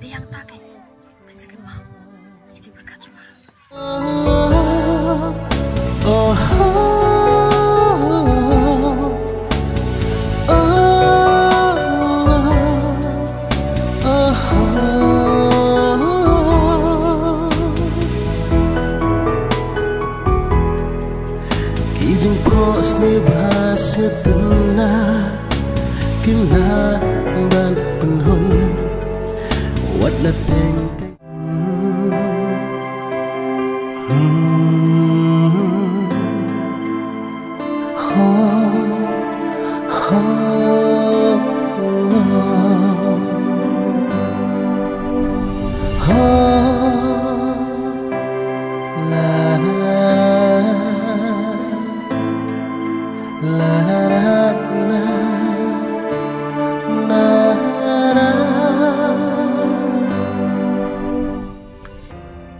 yang tak kayak menjaga mau itu berkat cuma Kijing pros ni bahasa tenang Kimna ban penhun Wat na teng teng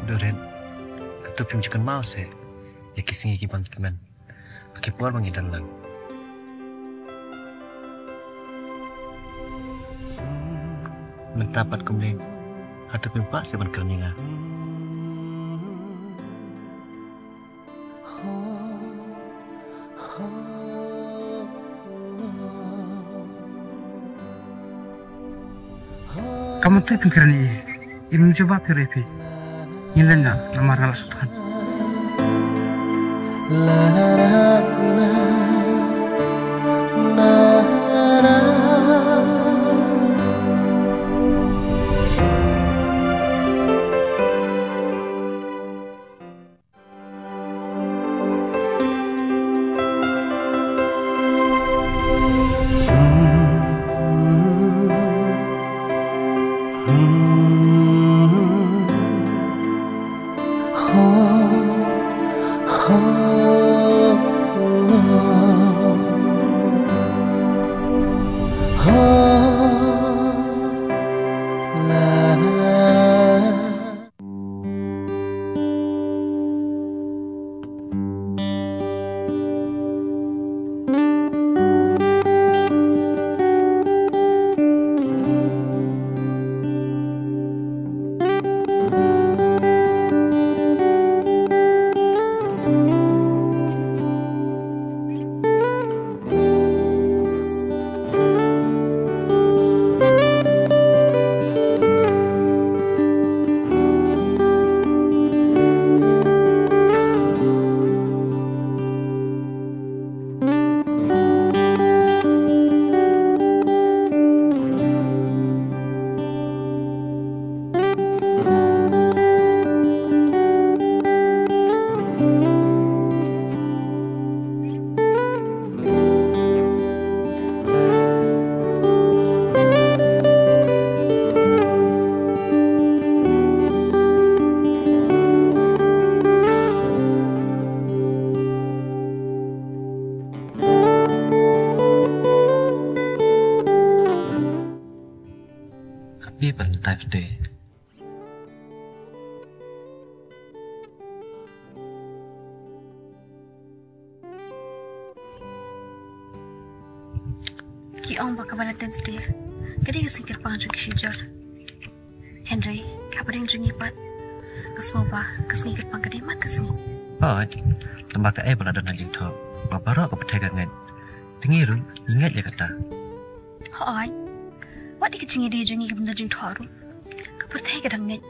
Doren, ketua pimpinan mau sih, ya kisah kiban kiban, pakai puar mengidan lang. Mendapat kemudian, atau pimpak seban kerninga. Kamu tuh pikiran ini coba pirepi, ini lamar ngalah sultan. Happy Valentine's Day. Ki ong baka Valentine's Day. Kadi kasingkir pangajo kisijor. Henry, kapading jungipat. Kasmo ba kasingkir pang kadi mat kasing. Oh, lembaga berada najing tho. Babaro ko petega ngai. Tingiru ingat ya kata. Hoy. Wat dikecing dia jungi ke benda jing thoru. Kapertai kadang ngai.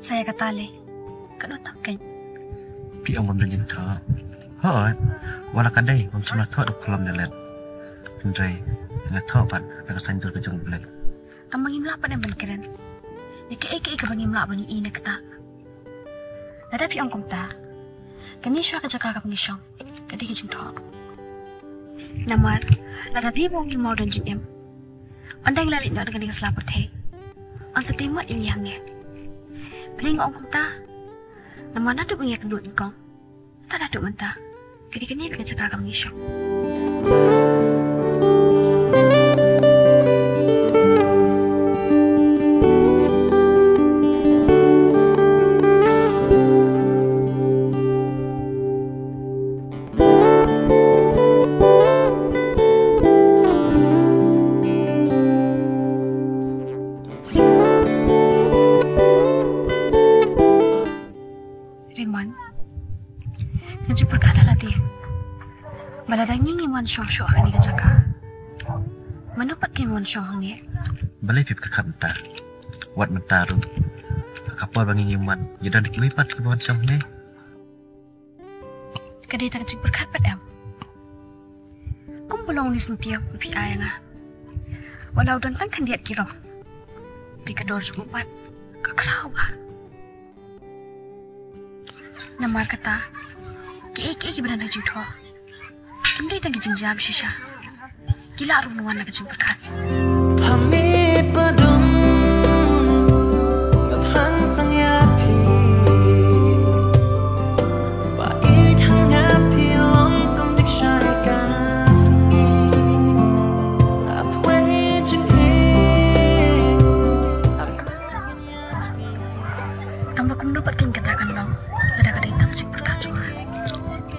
Saya kata le. Kan otak kan. Pi ong najing tho. Hoy, wala kadai bom sama tho duk kolam dalam. Andre, na tho pan ka sanjur ke jong blek. Ambang imla pa na bankiran. Ika bang imla ba ni ina kata. Nadapi ong kumta. Kani siya kajaka ka pangisyong. Kadi ka jing tho. Namar, nadapi mong imau dan jing em. Andang lalit na dengan selaput he. Ang sa timot ini hangnya. Beli ngong kumta. Namar na tu punya kedua engkong. Tak ada tu mentah. Kadi kani ka jaka ka pangisyong. wan syong syok akan ni kacaka. Menupat ke wan syong ni. Balai pip ke kanta. Wat mentaru. Kapal bangi ngiman. Yada dikiwipat ke bawah syong ni. Kadai tak cik berkat pad em. Kum belong ni sentiam pi ayang. Walau dan kan diat kiro. Pi kedor jumat. Kakrau ba. Namar kata. Ki beranda jing tho. Kimdai tang jing jam shisha. Gila runuan nak jing berkat. Hami padum Ngatang panyapi Bait hangapi Long kum dik syai kasingi Atway jing Tambah kum dapat kin katakan long. Ada kadai tang jing berkat cuma.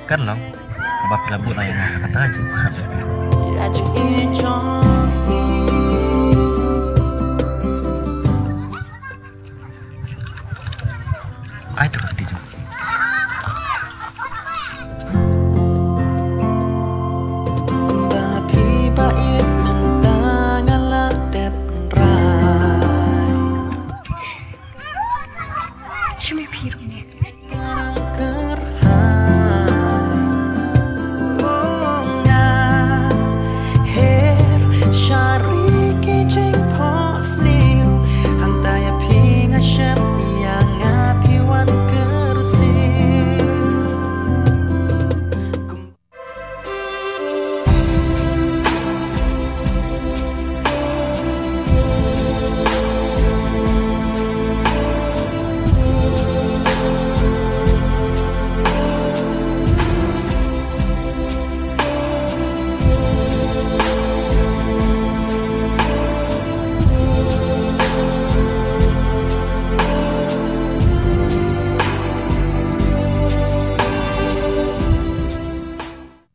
Kan long. Abah pelabut ayang kata aja.